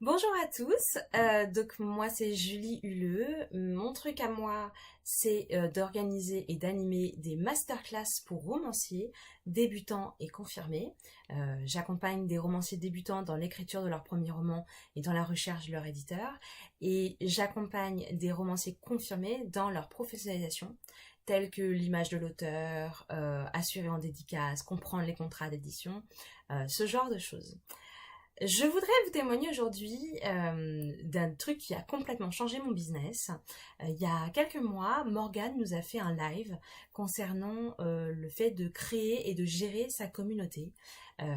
Bonjour à tous, donc moi c'est Julie Huleux. Mon truc à moi c'est d'organiser et d'animer des masterclass pour romanciers, débutants et confirmés. J'accompagne des romanciers débutants dans l'écriture de leur premier roman et dans la recherche de leur éditeur. Et j'accompagne des romanciers confirmés dans leur professionnalisation, tels que l'image de l'auteur, assurer en dédicace, comprendre les contrats d'édition, ce genre de choses. Je voudrais vous témoigner aujourd'hui d'un truc qui a complètement changé mon business. Il y a quelques mois, Morgane nous a fait un live concernant le fait de créer et de gérer sa communauté. Euh,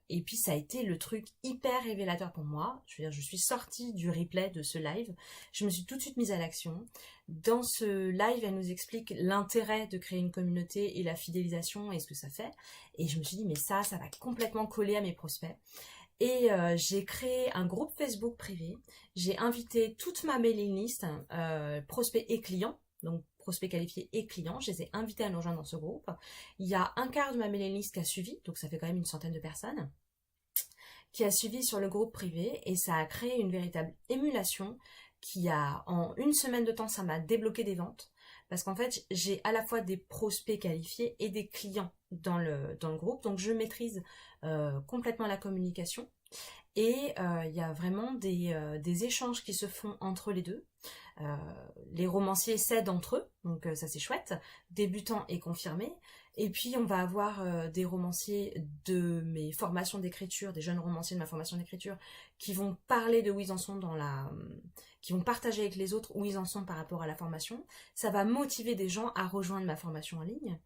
et puis ça a été le truc hyper révélateur pour moi. Je veux dire, je suis sortie du replay de ce live. Je me suis tout de suite mise à l'action. Dans ce live, elle nous explique l'intérêt de créer une communauté et la fidélisation et ce que ça fait. Et je me suis dit, mais ça va complètement coller à mes prospects. Et j'ai créé un groupe Facebook privé. J'ai invité toute ma mailing list, prospects et clients, donc prospects qualifiés et clients. Je les ai invités à nous rejoindre dans ce groupe. Il y a un quart de ma mailing list qui a suivi, donc ça fait quand même une centaine de personnes, qui a suivi sur le groupe privé. Et ça a créé une véritable émulation qui a, en une semaine de temps, ça m'a débloqué des ventes. Parce qu'en fait, j'ai à la fois des prospects qualifiés et des clients dans le groupe. Donc je maîtrise complètement la communication. Et il y a vraiment des échanges qui se font entre les deux. Euh, les romanciers s'aident entre eux, donc ça c'est chouette, débutants et confirmés. Et puis on va avoir des romanciers de mes formations d'écriture, des jeunes romanciers de ma formation d'écriture, qui vont parler de où ils en sont qui vont partager avec les autres où ils en sont par rapport à la formation. Ça va motiver des gens à rejoindre ma formation en ligne.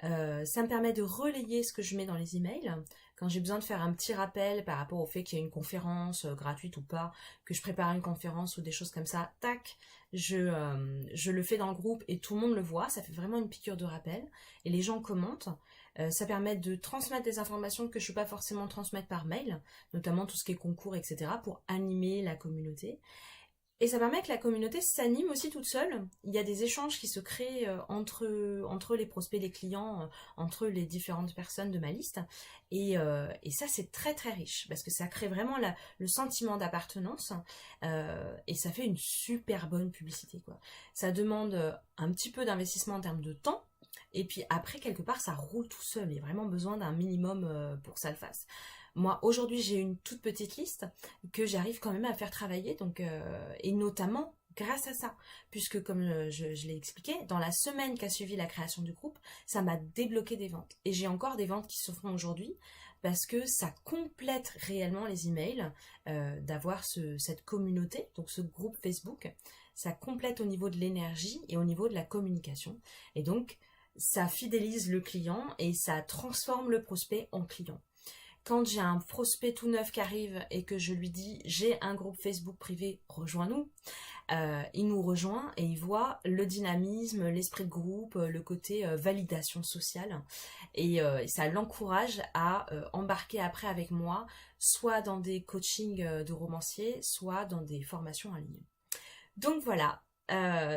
Ça me permet de relayer ce que je mets dans les emails. Quand j'ai besoin de faire un petit rappel par rapport au fait qu'il y a une conférence, gratuite ou pas, que je prépare une conférence ou des choses comme ça, tac, je le fais dans le groupe et tout le monde le voit. Ça fait vraiment une piqûre de rappel. Et les gens commentent. Ça permet de transmettre des informations que je ne peux pas forcément transmettre par mail, notamment tout ce qui est concours, etc., pour animer la communauté. Et ça permet que la communauté s'anime aussi toute seule. Il y a des échanges qui se créent entre les prospects, les clients, entre les différentes personnes de ma liste. Et ça, c'est très très riche parce que ça crée vraiment le sentiment d'appartenance et ça fait une super bonne publicité, quoi. Ça demande un petit peu d'investissement en termes de temps. Et puis après, quelque part, ça roule tout seul. Il y a vraiment besoin d'un minimum pour que ça le fasse. Moi, aujourd'hui, j'ai une toute petite liste que j'arrive quand même à faire travailler, donc, et notamment grâce à ça, puisque comme je l'ai expliqué, dans la semaine qui a suivi la création du groupe, ça m'a débloqué des ventes. Et j'ai encore des ventes qui se font aujourd'hui, parce que ça complète réellement les emails, d'avoir cette communauté, donc ce groupe Facebook, ça complète au niveau de l'énergie et au niveau de la communication. Et donc, ça fidélise le client et ça transforme le prospect en client. Quand j'ai un prospect tout neuf qui arrive et que je lui dis j'ai un groupe Facebook privé, rejoins-nous, il nous rejoint et il voit le dynamisme, l'esprit de groupe, le côté validation sociale. Et ça l'encourage à embarquer après avec moi, soit dans des coachings de romanciers, soit dans des formations en ligne. Donc voilà,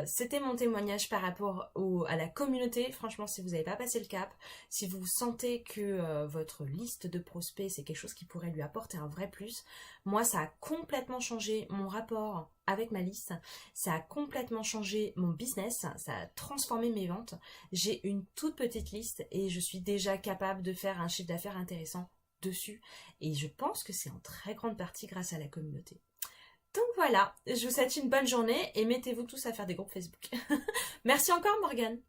c'était mon témoignage par rapport à la communauté. Franchement, si vous n'avez pas passé le cap, si vous sentez que votre liste de prospects, c'est quelque chose qui pourrait lui apporter un vrai plus, moi, ça a complètement changé mon rapport avec ma liste. Ça a complètement changé mon business. Ça a transformé mes ventes. J'ai une toute petite liste et je suis déjà capable de faire un chiffre d'affaires intéressant dessus. Et je pense que c'est en très grande partie grâce à la communauté. Donc voilà, je vous souhaite une bonne journée et mettez-vous tous à faire des groupes Facebook. Merci encore Morgane.